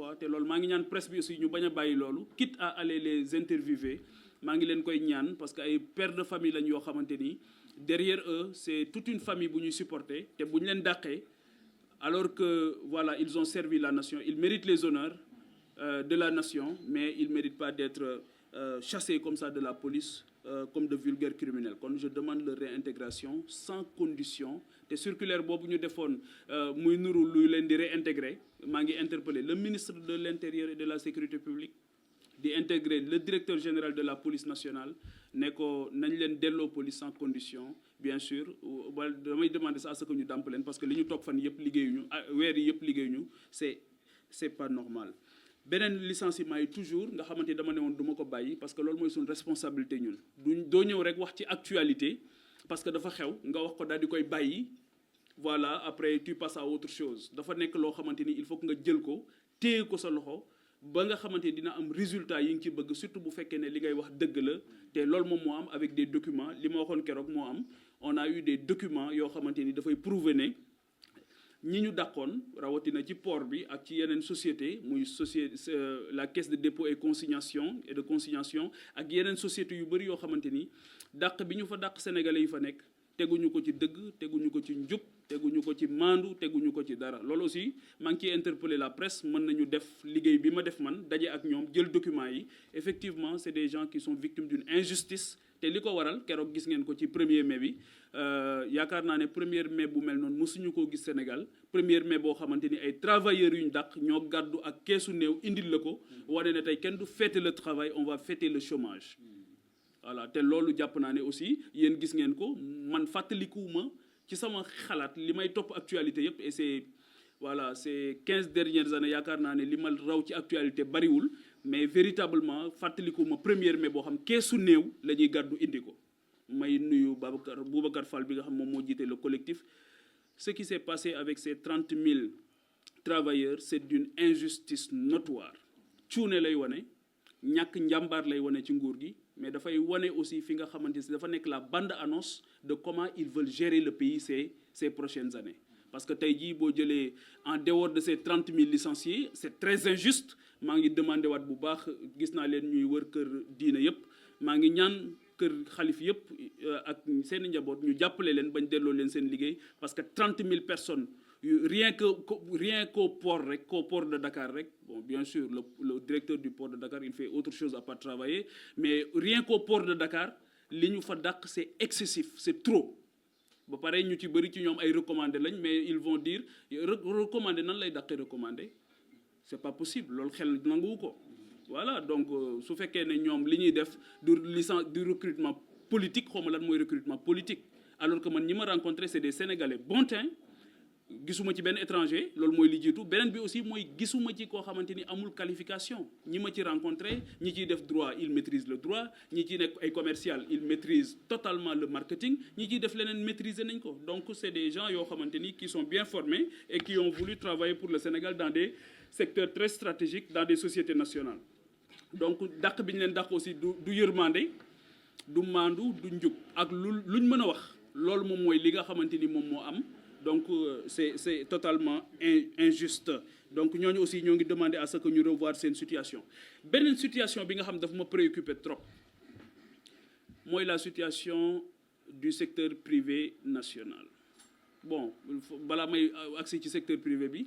fois te loolu maa ngi ñaan presse bi aussi ñu bañ a bàyyi loolu quitte à aller les interviewer maa ngi leen koy ñaan parce que ay pères de famille lañ yoo xamante ni derrière eux c'est toute une famille bu ñuy supporter te bu ñu leen dàqee alors que voilà ils ont servi la nation ils méritent les honneurs de la nation mais ils méritent pas d'être chassés comme ça de la police comme de vulgaires criminels kon je demande leur réintégration sans condition te circulaire boobu ñu defoon muy nuru luy leen di réintégrer maa ngi interpeller le ministre de l'intérieur et de la sécurité publique di intégrer le directeur général de la police nationale ne ko nañ leen delloo police sans condition bien sûr wala damay demander ça à ce que ñu dàmp leen parce que li ñu toog fan yëpp liggéeyuñu weer yi yëpp liggéeyuñu c'est pas normal. beneen licenciement yi toujours nga xamante ni dama ne woon du ma ko bàyyi parce que loolu mooy suñu responsabilité ñun doo ñëw rek wax ci actualité parce que dafa xew nga wax ko daal di koy bàyyi voilà après tu passes à autre chose dafa nekk loo xamante ni il faut que nga jël ko téye ko sa loxo ba nga xamante ni dina am résultat yi nga ci bëgg surtout bu fekkee ne li ngay wax dëgg la te loolu moom moo am avec des documents li ma waxoon keroog moo am on a eu des documents yoo xamante ni dafay prouver ne ñi ñu dàqoon rawatina ci port bi ak ci yeneen société muy société la caisse de dépôt et consignation ak yeneen société yu bëri yoo xamante ni dàq bi ñu fa dàq sénégalais yi fa nekk teguñu ko ci dëgg teguñu ko ci njub teguñu ko ci maandu teguñu ko ci dara loolu aussi maa ngi ciy interpeller la presse mën nañu def liggéey bi ma def man daje ak ñoom jël documents yi effectivement c'est des gens qui sont victimes d'une injustice te li ko waral keroog gis ngeen ko ci 1er mai bi yaakaar naa ne 1er mai bu mel noonu mosuñu koo gis Sénégal 1er mai boo xamante ni ay travailleurs yu ñu dàq ñoo gàddu ak keesu néew indil la ko wane ne tey kenn du fêter le travail on va fêter le chômage voilà te loolu jàpp naa ne aussi yéen gis ngeen ko man fàttalikuwuma ci sama xalaat li may topp actualité yëpp et c'est 15 dernières années yaakaar naa ne li ma raw ci actualité bariwul mais véritablement fàttalikuwuma 1er mai boo xam keesu néew la ñuy gàddu indi ko may nuyu Boubacar Fall bi nga xam moom moo jiite le collectif ce qui s'est passé avec ces 30 000 travailleurs c'est d'une injustice notoire cuune lay wane ñàkk njàmbaar lay wane ci nguur gi mais dafay wane aussi fi nga xamante ni dafa nekk la bande-annonce de comment ils veulent gérer le pays ces prochaines années parce que tey jii boo jëlee en dehors de ces 30 000 licenciés c'est très injuste maa ngi demandé waat bu baax gis naa leen ñuy wër kër diina yëpp maa ngi ñaan kër xalif yëpp ak seen njaboot ñu jàppale leen bañ delloo leen seen liggéey parce que 30 000 personnes rien qu'au port de Dakar rek bon bien sûr le directeur du port de Dakar il fait autre chose à part travailler mais rien qu'au port de Dakar li ñu fa dàq c'est excessif c'est trop ba pare ñu ci bëri ci ñoom ay recommandé lañ mais ils vont dire recommandé nan lay dàqee recommandé c'est pas possible loolu xel nanguwu ko voilà donc su fekkee ne ñoom li ñuy def du recrutement politique xaw ma lan mooy recrutement politique alors que man ñi ma rencontré c'est des Sénégalais bon teint gisuma ci benn étranger loolu mooy li jiitu beneen bi aussi mooy gisuma ci koo xamante ni amul qualification ñi ma ci rencontré ñi ciy def droit il maîtrise le droit ñi ciy nekk ay commercial il maîtrise totalement le marketing ñi ciy def leneen maîtriser nañ ko donc c'est des gens yoo xamante ni qui sont bien formés et qui ont voulu travailler pour le Sénégal dans des secteurs très stratégiques dans des sociétés nationales donc dàq bi ñu leen dàq aussi du yërmande du maandu du njub ak luñ mën a wax loolu moom mooy li nga xamante ni moom moo am donc c'est totalement injuste donc ñooñu aussi ñoo ngi demander à ce que ñu revoir seen situation beneen situation bi nga xam dafa ma préoccuper trop mooy la situation du secteur privé national bon balaa may accès ci secteur privé bi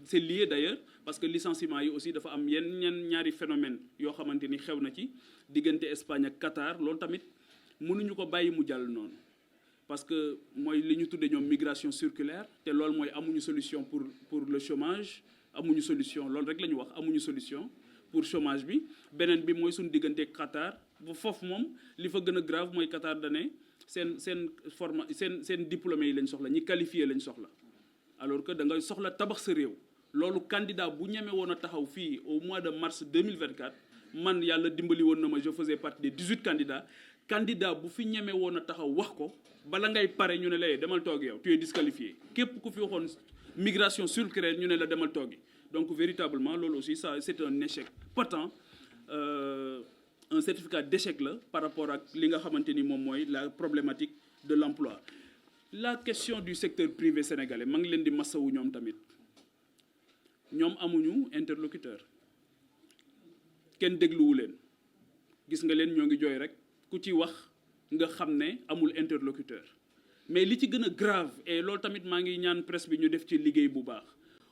c'est lié d'ailleurs parce que licenciement yi aussi dafa am ñaari phénomène yoo xamante ni xew na ci diggante Espagne ak Qatar loolu tamit mënuñu ko bàyyi mu jàll noonu parce que mooy li ñu tuddee ñoom migration circulaire te loolu mooy amuñu solution pour le chômage amuñu solution loolu rek la ñu wax amuñu solution pour chômage bi beneen bi mooy suñu diggante Qatar bu foofu moom li fa gën a grave mooy Qatar dane seen diplômés yi lañ soxla ñi qualifié lañ soxla alors que da ngay soxla tabax sa réew loolu candidat bu ñeme woon a taxaw fii au mois de mars 2024 man yàlla dimbali woon na ma je faisais partie des 18 candidats candidat bu fi ñeme woon a taxaw wax ko bala ngay pare ñu ne la demal toogi yow tu es disqualifié képp ku fi waxoon migration circulaire ñu ne la demal toogi donc véritablement loolu aussi ça c'est un échec patent un certificat d'échec la par rapport ak li nga xamante ni moom mooy la problématique de l'emploi la question du secteur privé sénégalais ma ngi leen di masawu ñoom tamit ñoom amuñu interlocuteur kenn dégluwu leen gis nga leen ñoo ngi jooy rek ku ci wax nga xam ne amul interlocuteur mais li ci gën a grave et loolu tamit maa ngi ñaan presse bi ñu def ci liggéey bu baax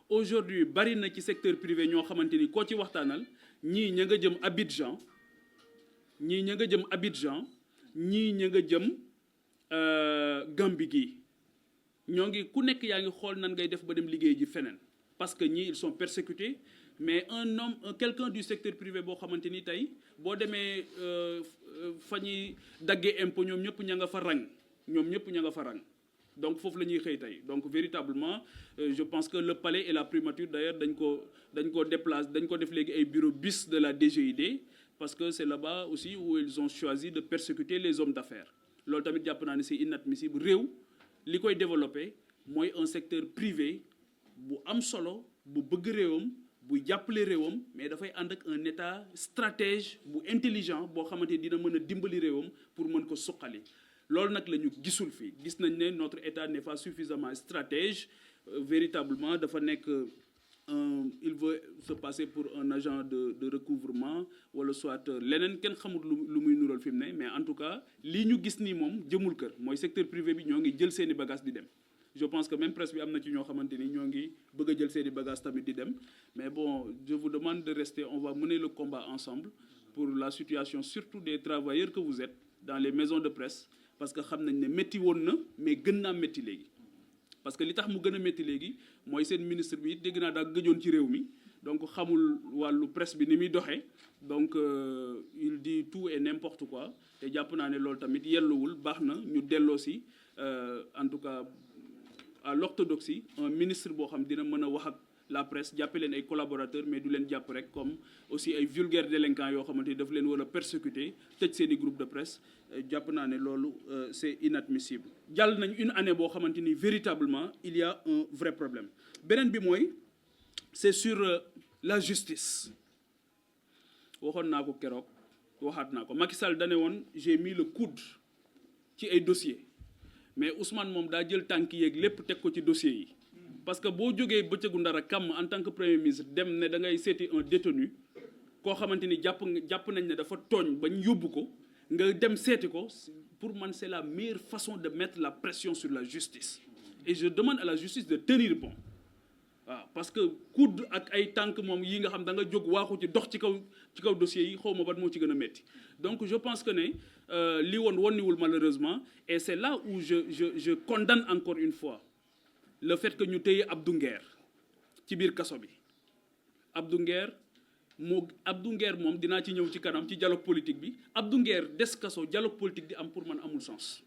aujourd'hui bari na ci secteur privé ñoo xamante ni koo ci waxtaanal ñii ña nga jëm Abidjan ñii ña nga jëm Abidjan ñii ña nga jëm Gambie gii ñoo ngi ku nekk yaa ngi xool nan ngay def ba dem liggéey ji feneen parce que ñii ils sont persécutés mais quelqu'un du secteur privé boo xamante ni tey boo demee fa ñuy daggee impôt ñoom ñëpp ña nga fa rang donc foofu la ñuy xëy tey donc véritablement je pense que le palais et la primature d'ailleurs dañ ko déplace dañ ko def léegi ay bureau bis de la DGID parce que c'est là-bas aussi où ils ont choisi de persécuter les hommes d'affaires loolu tamit jàpp naa ne c'est inadmissible réew li koy développer mooy un secteur privé bu am solo bu bëgg réewam buy jàppale réewam mais dafay ànd ak un état stratège bu intelligent boo xamante dina mën a dimbali réewam pour mën ko suqali loolu nag la ñu gisul fii gis nañ ne notre état n'est pas suffisamment stratège véritablement dafa nekk il veut se passer pour un agent de recouvrement wala soit leneen kenn xamul lu muy nural fi mu ne mais en tout cas lii ñu gis nii moom jëmul kër mooy secteur privé bi ñoo ngi jël seeni bagages di dem je pense que même presse bi am na ci ñoo xamante ni ñoo ngi bëgg a jël seeni bagages tamit di dem mais bon je vous demande de rester on va mener le combat ensemble pour la situation surtout des travailleurs que vous êtes dans les maisons de presse parce que xam nañ ne métti woon na mais gën naa métti léegi parce que li tax mu gën a métti léegi mooy seen ministre bi dégg naa daa gëjoon ci réew mi donc xamul wàllu presse bi ni muy doxee donc il dit tout et n'importe quoi te jàpp naa ne loolu tamit yelluwul baax na ñu delloo si en tout cas à l'orthodoxie un ministre boo xam dina mën a wax ak la presse jàppe leen ay collaborateurs mais du leen jàpp rek comme aussi ay vulgaires délinquants yoo xamante ni daf leen war a persécuter tëj seen i groupe de presse jàpp naa ne loolu c'est inadmissible. jàll nañ une année boo xamante ni véritablement il y a un vrai problème beneen bi mooy c'est sur la justice waxoon naa ko keroog waxaat naa ko Macky Sall da ne woon j'ai mis le coude ci ay dossiers mais Ousmane moom daa jël tànk yeeg lépp teg ko ci dossiers yi. parce que boo jógee bëccëgu ndara kàmm en tant que premier ministre dem ne da ngay seeti un détenu koo xamante ni jàpp nañ ne dafa tooñ bañ yóbbu ko nga dem seeti ko pour man c'est la meilleure façon de mettre la pression sur la justice et je demande à la justice de tenir bon waaw parce que coude ak ay tànk moom yi nga xam da nga jóg waaxu ci dox ci kaw dossiers yi xaw ma ban moo ci gën a metti donc je pense que ne li woon wonniwul malheureusement et c'est là où je condamne encore une fois le fait que ñu téye Abdou Nguer ci biir kaso bi Abdou Nguer moom dinaa ci ñëw ci kanam ci dialogue politique bi Abdou Nguer des kaso dialogue politique di am pour man amul sens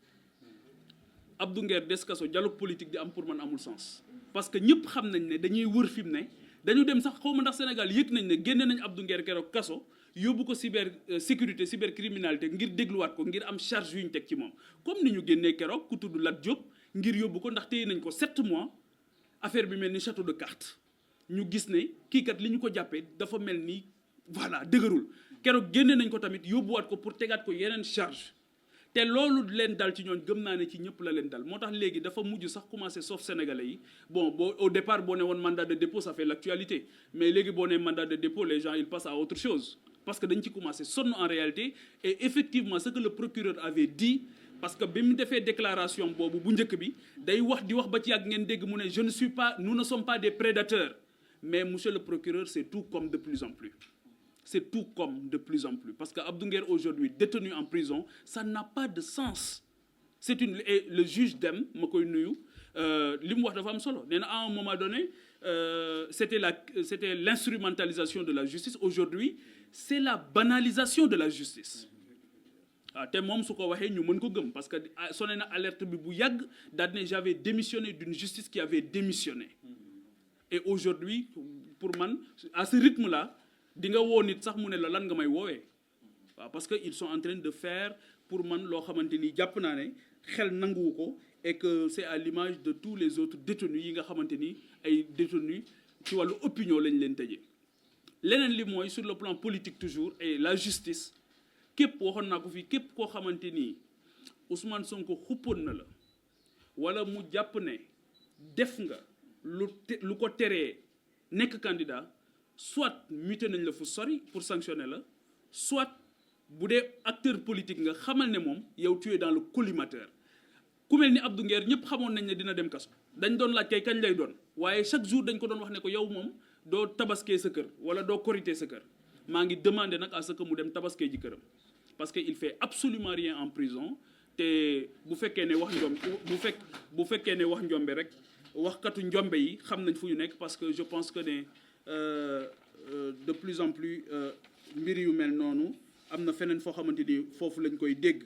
Abdou Nguer des kaso dialogue politique di am pour man amul sens parce que ñëpp xam nañ ne dañuy wër fi mu ne dañu dem sax xawma ndax Sénégal yëg nañ ne génne nañ Abdou Nguer keroog kaso yóbbu ko sécurité cybercriminalité ngir dégluwaat ko ngir am charge yu ñu teg ci moom comme ni ñu génnee keroog ku tudd Lat Diop ngir yóbbu ko ndax téye nañ ko 7 mois affaire bi mel ni château de cartes ñu gis ne kii kat li ñu ko jàppee dafa mel ni voilà dëgërul keroog génne nañ ko tamit yóbbuwaat ko pour tegaat ko yeneen charge te loolu leen dal ci ñooñ gëm naa ne ci ñëpp la leen dal moo tax léegi dafa mujj sax commencé sauf sénégalais yi bon au départ boo ne woon mandat de dépôt ça fait l'actualité mais léegi boo ne mandat de dépôt les gens ils passent à autre chose parce que dañ ci commencé sonn en réalité et effectivement ce que le procureur avait dit parce que bi mu defee déclaration boobu bu njëkk bi day wax di wax ba ci yàgg ngeen dégg mu ne nous ne sommes pas des prédateurs mais monsieur le procureur c'est tout comme de plus en plus c'est tout comme de plus en plus parce que Abdou Nguer aujourd'hui détenu en prison ça n'a pas de sens et le juge Dème ma koy nuyu li mu wax dafa am solo nee na à un moment donné c'était l'instrumentalisation de la justice aujourd'hui c'est la banalisation de la justice waaw te moom su ko waxee ñu mën ko gëm parce que sonné na alerte bi bu yàgg daal ne j'avais démissionné d'une justice qui avait démissionné et aujourd'hui pour man à ce rythme là di nga woo nit sax mu ne la lan nga may woowee waaw parce que ils sont en train de faire pour man loo xamante ni jàpp naa ne xel nanguwu ko et que c'est à l'image de tous les autres détenus yi nga xamante ni ay détenus ci wàllu opinion lañ leen tëjee leneen li mooy sur le plan politique toujours et la justice képp waxoon naa ko fii képp koo xamante ni Ousmane Sonko xuppoon na la wala mu jàpp ne def nga lu ko teree nekk candidat soit muté nañ la fu sori pour sanctionner la soit bu dee acteur politique nga xamal ne moom yow tu es dans le collimateur. ku mel ni Abdou Nguer ñëpp xamoon nañ ne dina dem kaso dañ doon laaj kay kañ lay doon waaye chaque jour dañ ko doon wax ne ko yow moom doo tabaskee sa kër wala doo korité sa kër. maa ngi demander nag à ce que mu dem tabaskee ji këram parce que il fait absolument rien en prison te bu fekkee ne wax njombe bu fekkee ne wax njombe rek waxkatu njombe yi xam nañ fu ñu nekk parce que je pense que ne de plus en plus mbir yu mel noonu am na feneen foo xamante ni foofu lañ koy dégg.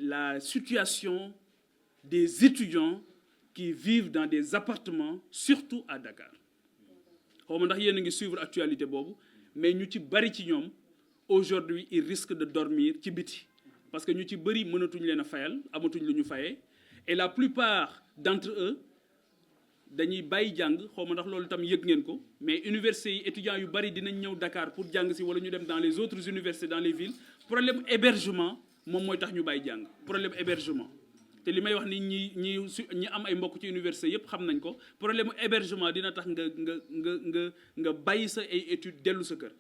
La situation des étudiants qui vivent dans des appartements surtout à Dakar xaw ma ndax yéen a ngi suivre actualité boobu mais ñu ci bari ci ñoom aujourd'hui ils risquent de dormir ci biti parce que ñu ci bëri mënatuñ leen a fayal amatuñ lu ñu fayee et la plupart d'entre eux dañuy bàyyi jàng xaw ma ndax loolu tam yëg ngeen ko mais universités yi étudiants yu bari dinañ ñëw Dakar pour jàng si wala ñu dem dans les autres universités dans les villes problème hébergement moom mooy tax ñu bàyyi jàng problème hébergement te li may wax ni ñi am ay mbokk ci université yëpp xam nañ ko problème hébergement dina tax nga bàyyi sa ay études dellu sa kër.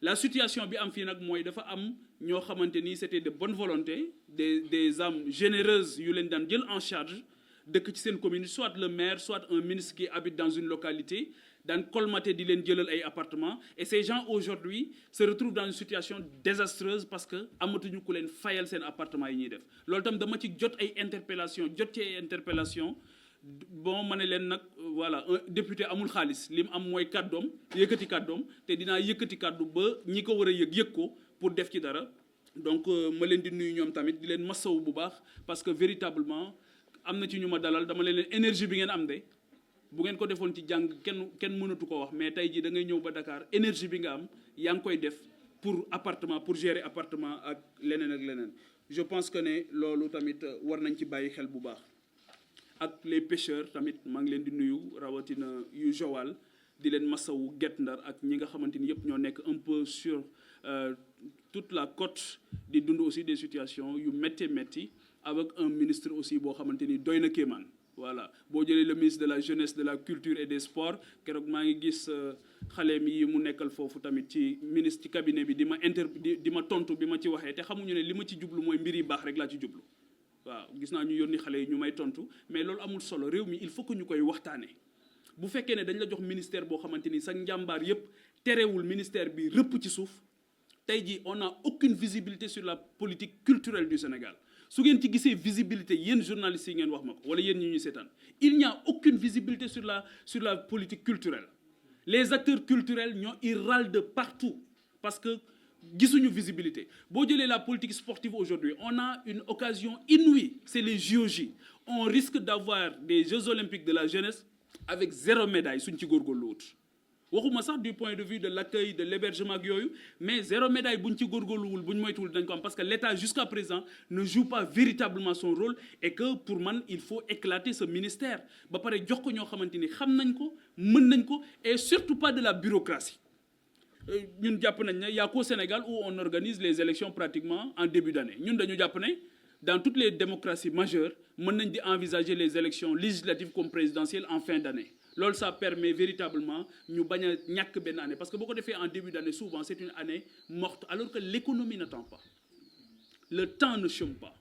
La situation bi am fii nag mooy dafa am ñoo xamante ni c'était de bonne volonté des âmes généreuses yu leen daan jël en charge dëkk ci seen commune soit le maire soit un ministre qui habite dans une localité daan colmater di leen jëlal ay appartements et ces gens aujourd'hui se retrouvent dans une situation désastreuse parce que amatuñu ku leen fayal seen appartement yi ñuy def loolu tam dama ci jot ay interpellation bon ma ne leen nag voilà un député amul xaalis li mu am mooy kàddoom yëkkati kàddoom te dinaa yëkkati kàddu ba ñi ko war a yëg ko pour def ci dara donc ma leen di nuyu ñoom tamit di leen masawu bu baax parce que véritablement am na ci ñu ma dalal dama leen énergie bi ngeen am de bu ngeen ko defoon ci jàng kenn mënatu ko wax mais tey jii da ngay ñëw ba Dakar énergie bi nga am yaa ngi koy def pour appartement pour gérer appartement ak leneen je pense que ne loolu tamit war nañ ci bàyyi xel bu baax. ak les pêcheurs tamit maa ngi leen di nuyu rawatina yu Joal di leen masawu Guet Ndar ak ñi nga xamante ni yëpp ñoo nekk un peu sur toute la côte di dund aussi des situations yu métti avec un ministre aussi boo xamante ni doy na kéemaan. Voilà boo jëlee le ministre de la jeunesse de la culture et des sports keroog maa ngi gis xaleem yi mu nekkal foofu tamit ci ministre ci cabinet bi di ma tontu bi ma ci waxee te xamuñu ne li ma ci jublu mooy mbir yi baax rek laa ci jublu. waaw gis naa ñu yónni xale yi ñu may tontu mais loolu amul solo réew mi il faut que ñu koy waxtaanee bu fekkee ne dañ la jox ministère boo xamante ni sax njàmbaar yépp terewul ministère bi rëpp ci suuf tey jii on n'a aucune visibilité sur la politique culturelle du Sénégal su ngeen ci gisee visibilité yéen journalistes yi ngeen wax ma ko wala yéen ñi ñuy seetaan il n'y a aucune visibilité sur la politique culturelle les acteurs culturels ils râlent de partout parce que gisuñu visibilité boo jëlee la politique sportive aujourd'hui on a une occasion inouïe c'est les JOJ on risque d'avoir des Jeux olympiques de la jeunesse avec 0 médaille suñ ci góorgóorlu wut waxuma sax du point de vue de l'accueil de l'hébergement ak yooyu mais 0 médaille buñ ci góorgóorluwul buñ moytuwul dañ ko am parce que l'État jusqu'à présent ne joue pas véritablement son rôle et que pour man il faut éclater ce ministère ba pare jox ko ñoo xamante ni xam nañ ko mën nañ ko et surtout pas de la bureaucratie ñun jàpp nañ ne y a qu'au Sénégal où on organise les élections pratiquement en début d'année ñun dañu jàpp ne dans toutes les démocraties majeures mën nañ di envisager les élections législatives comme présidentielles en fin d'année loolu ça permet véritablement ñu bañ a ñàkk benn année parce que boo ko defee en début d'année souvent c'est une année morte alors que l'économie n'attend pas le temps ne chôme pas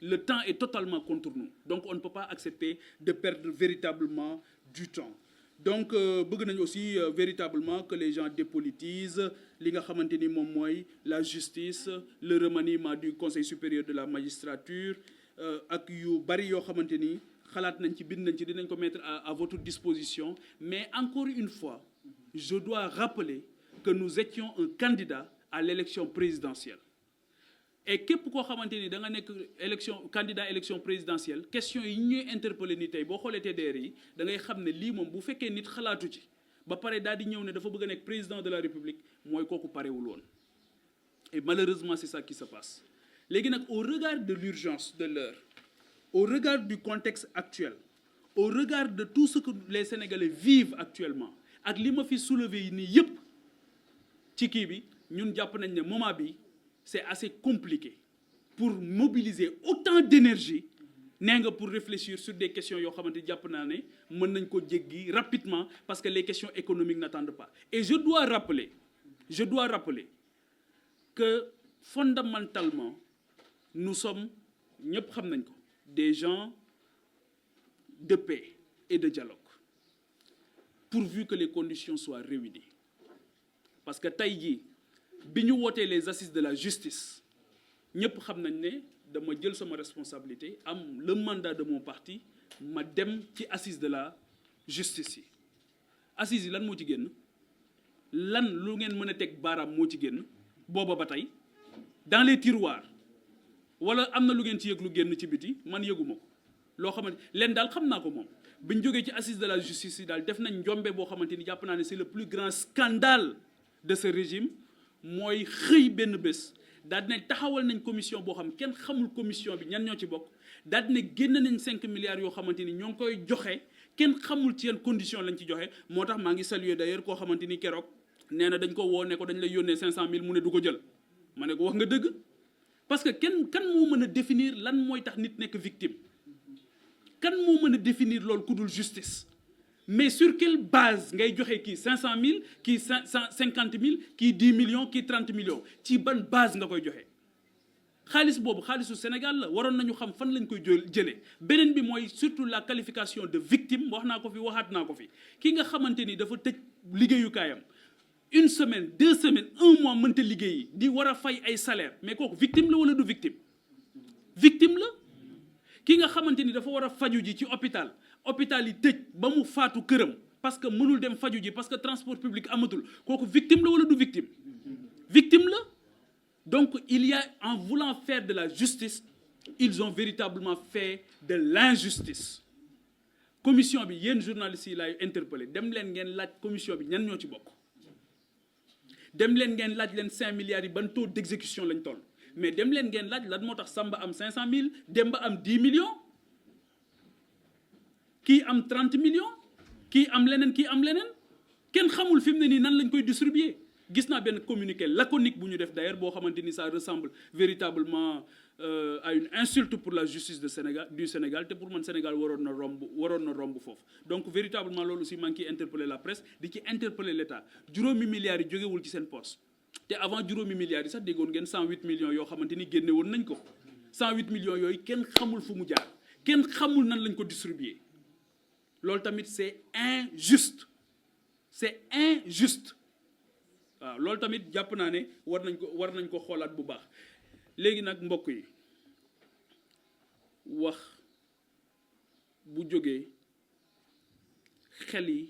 le temps est totalement contre nous donc on ne peut pas accepter de perdre véritablement du temps donc bëgg nañu aussi véritablement que les gens dépolitisent li nga xamante ni moom mooy la justice le remaniement du conseil supérieur de la magistrature ak yu bari yoo xamante ni xalaat nañ ci bind nañ ci dinañ ko mettre à votre disposition mais encore une fois je dois rappeler que nous étions un candidat à l'élection présidentielle et képp koo xamante ni da nga nekk candidat élection présidentielle question yi ñuy interpeller ni tey boo xoolee TDR yi da ngay xam ne lii moom bu fekkee nit xalaatu ci ba pare daal di ñëw ne dafa bëgg a nekk président de la République mooy kooku parewul woon et malheureusement c'est ça qui se passe léegi nag au regard de l'urgence de l'heure au regard du contexte actuel au regard de tout ce que les Sénégalais vivent actuellement ak li ma fi soulever yi nii yépp ci kii bi ñun jàpp nañ ne moment bi c'est assez compliqué pour mobiliser autant d'énergie nee nga pour réfléchir sur des questions yoo xamante jàpp naa ne mën nañ ko jéggi rapidement parce que les questions économiques n'attendent pas. Et je dois rappeler que fondamentalement nous sommes ñëpp xam nañ ko des gens de paix et de dialogue pourvu que les conditions soient réunies. Parce que tey jii bi ñu wootee les assises de la justice ñëpp xam nañ ne dama jël sama responsabilité am le mandat de mon parti ma dem ci assises de la justice yi. assises yi lan moo ci génn lan lu ngeen mën a teg baaraam moo ci génn booba ba tey dans les tiroirs wala am na lu ngeen ci yëg lu génn ci biti man yëguma ko loo xamante leen daal xam naa ko moom bi ñu jógee ci assises de la justice yi daal def nañ njombe boo xamante ni jàpp naa ne c'est le plus grand scandale de ce régime mooy xëy benn bés daal di ne taxawal nañ commission boo xam kenn xamul commission bi ñan ñoo ci bokk daal di ne génn nañ 5 milliards yoo xamante ni ñoo ngi koy joxe kenn xamul ci yan condition lañ ci joxe. moo tax maa ngi saluer d'ailleurs koo xamante ni keroog nee na dañ ko woo ne ko dañ lay yónnee 500 000 mu ne du ko jël ma ne ko wax nga dëgg parce que kan moo mën a définir lan mooy tax nit nekk victime kan moo mën a définir loolu ku dul justice. Mais sur quelle base ngay joxe kii 500 000 kii 150 000 kii 10 millions kii 30 millions ci ban base nga koy joxe xaalis boobu xaalisu Sénégal la waroon nañu xam fan lañ koy jëlee. beneen bi mooy surtout la qualification de victime wax naa ko fi waxaat naa ko fi ki nga xamante ni dafa tëj liggéeyukaayam 1 semaine 2 semaines 1 mois mënta liggéeyi di war a fay ay salaire mais kooku victime la wala du victime la ki nga xamante ni dafa war a faju ji ci hôpital yi tëj ba mu faatu këram parce que mënul dem faju ji parce que transport public amatul kooku victime la wala du victime la. Donc il y a, en voulant faire de la justice, ils ont véritablement fait de l'injustice. Commission bi yéen journalistes yi laay interpellé dem leen ngeen laaj commission bi ñan ñoo ci bokk dem leen ngeen laaj leen 5 milliards yi ban taux d'exécution lañ toll mais dem leen ngeen laaj lan moo tax Samba am 500 000 Demba am 10 millions kii am 30 millions kii am leneen kenn xamul fi mu ne nii nan lañ koy distribuer. gis naa benn communiqué laconique bu ñu def d'ailleurs boo xamante ni ça ressemble véritablement à une insulte pour la justice du Sénégal te pour man Sénégal waroon na romb foofu. Donc véritablement loolu aussi maa ngi ciy interpeller la presse di ci interpeller l'État juróomi milliards yi jógewul ci seen poste te avant juróomi milliards yi sax déggoon ngeen 108 millions yoo xamante ni génne woon nañ ko 108 millions yooyu kenn xamul fu mu jaar kenn xamul nan lañ ko distribuer loolu tamit c'est injuste. waaw loolu tamit jàpp naa ne war nañ ko xoolaat bu baax. léegi nag mbokk yi wax bu jógee xel yi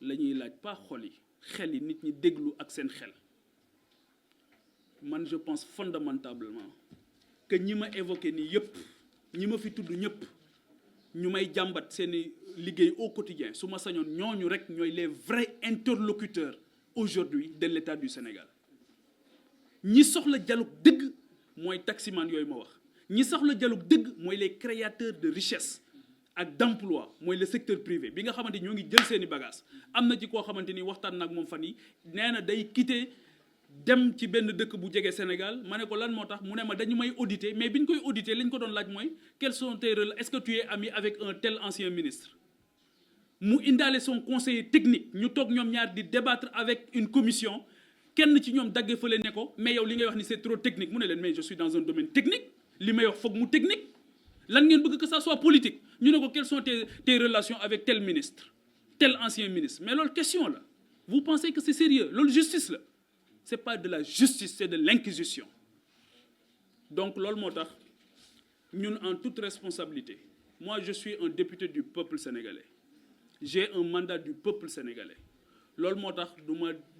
la ñuy laaj pas xol yi xel yi nit ñi déglu ak seen xel man je pense fondamentalement que ñi ma évoqué nii yëpp ñi ma fi tudd ñëpp ñu may jàmbat seeni liggéey au quotidien su ma sañoon ñooñu rek ñooy les vrais interlocuteurs aujourd'hui de l'État du Sénégal. ñi soxla dialogue dëgg mooy taximan yooyu ma wax ñi soxla dialogue dëgg mooy les créateurs de richesse ak d'emploi mooy le secteur privé bi nga xamante ñoo ngi jël seeni bagages am na ci koo xamante ni waxtaan nag moom fan yi nee na day quitter dem ci benn dëkk bu jege Sénégal ma ne ko lan moo tax mu ne ma dañu may auditer mais bi ñu koy auditer lañ ko doon laaj mooy quels sont tes relations, est-ce que tu es ami avec un tel ancien ministre mu indaale son conseiller technique ñu toog ñoom ñaar di débattre avec une commission kenn ci ñoom daggee fële ne ko mais yow li ngay wax ni c'est trop technique mu ne leen mais je suis dans un domaine technique li may wax foog mu technique lan ngeen bëgg que ça soit politique ñu ne ko quelles sont tes relations avec tel ministre tel ancien ministre mais loolu question la vous pensez que c'est sérieux loolu justice la c'est pas de la justice c'est de l'inquisition. Donc loolu moo tax ñun en toute responsabilité moi je suis un député du peuple sénégalais j'ai un mandat du peuple sénégalais loolu moo tax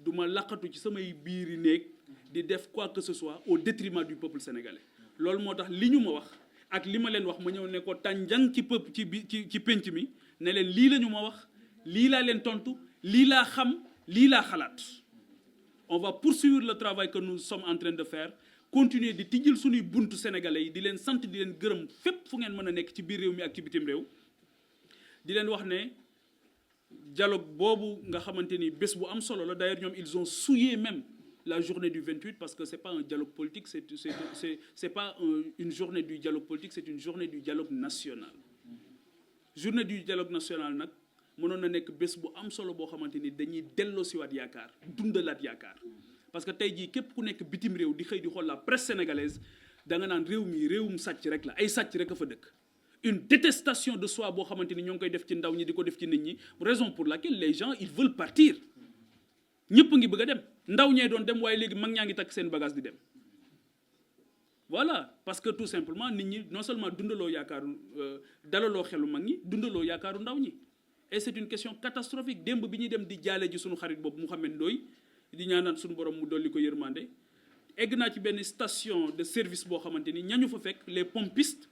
du ma laqatu ci samay biiri néeg di def quoi que ce soit au détriment du peuple sénégalais. Loolu moo tax li ñu ma wax ak li ma leen wax ma ñëw ne ko tànjang ci peuple ci penc mi ne leen lii la ñu ma wax lii laa leen tontu lii laa xam lii laa xalaat. On va poursuivre le travail que nous sommes en train de faire continuer di tijjil suñuy buntu sénégalais yi di leen sant di leen gërëm fépp fu ngeen mën a nekk ci biir réew mi ak ci bitim réew di leen wax ne dialogue boobu nga xamante ni bés bu am solo la d'ailleurs ñoom ils ont souillé même la journée du 28 parce que c'est pas un dialogue politique c'est pas une journée du dialogue politique, c'est une journée du dialogue national. Journée du dialogue national nag mënoon na nekk bés bu am solo boo xamante ni dañuy delloosiwaat yaakaar dundalaat yaakaar parce que tey jii képp ku nekk bitim réew di xëy di xool la presse sénégalaise da nga naan réew mi réewum sàcc rek la ay sàcc rek a fa dëkk. Une détestation de soi boo xamante ni ñoo ngi koy def ci ndaw ñi di ko def ci nit ñi raison pour laquelle les gens ils veulent partir ñëpp ngi bëgg a dem ndaw ñee doon dem waaye léegi mag ñaa ngi takk seen bagage di dem. Voilà parce que tout simplement nit ñi non seulement dundaloo yaakaaru dalaloo xelu mag ñi dundaloo yaakaaru ndaw ñi et c'est une question catastrophique démb bi ñuy dem di jaale ji suñu xarit boobu Mouhamed Ndoye di ñaanal suñu borom mu dolli ko yërmande egg naa ci benn station de service boo xamante ni ñañu fa fekk les pompistes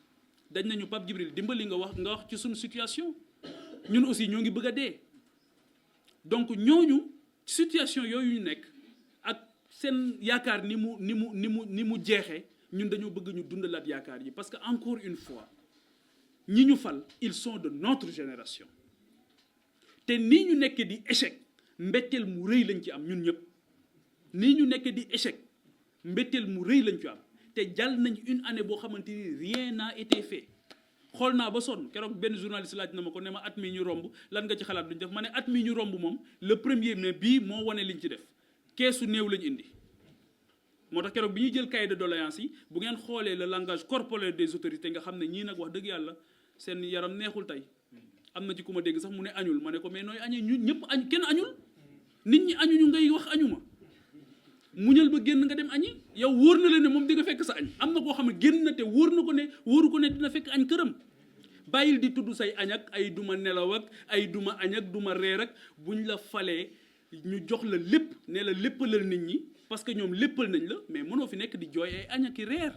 dañ nañu Pape Djibril dimbali nga wax ci suñu situation ñun aussi ñoo ngi bëgg a dee donc ñooñu situation yooyu ñu nekk ak seen yaakaar ni mu jeexee ñun dañoo bëgg ñu dundalaat yaakaar yi parce que encore une fois ñi ñu fal ils sont de notre génération te nii ñu nekk di échec mbetteel mu rëy lañ ci am ñun ñëpp nii ñu nekk di échec mbetteel mu rëy lañ ci am te jàll nañ une année boo xamante ni rien n'a été fait xool naa ba sonn keroog benn journaliste laaj na ma ko ne ma at mii ñu romb lan nga ci xalaat luñ def ma ne at mii ñu romb moom le 1er mai bii moo wane liñ ci def keesu néew lañ indi. moo tax keroog bi ñuy jël cahier de doléances yi bu ngeen xoolee le langage corporel des autorités nga xam ne ñii nag wax dëgg yàlla seen yaram neexul tey am na ci ku ma dégg sax mu ne añul ma ne ko mais nooy añee ñu ñëpp añ kenn añul nit ñi añuñu ngay wax añuma muñal ba génn nga dem añi yow wóor na la ne moom di nga fekk sa añ am na koo xam ne génn na te wóoru ko ne dina fekk añ këram bàyyil di tudd say añ ak ay duma nelaw ak ay duma añ ak duma reer ak buñ la falee ñu jox la lépp ne la léppalal nit ñi parce que ñoom léppal nañ la mais mënoo fi nekk di jooy ay añ ak i reer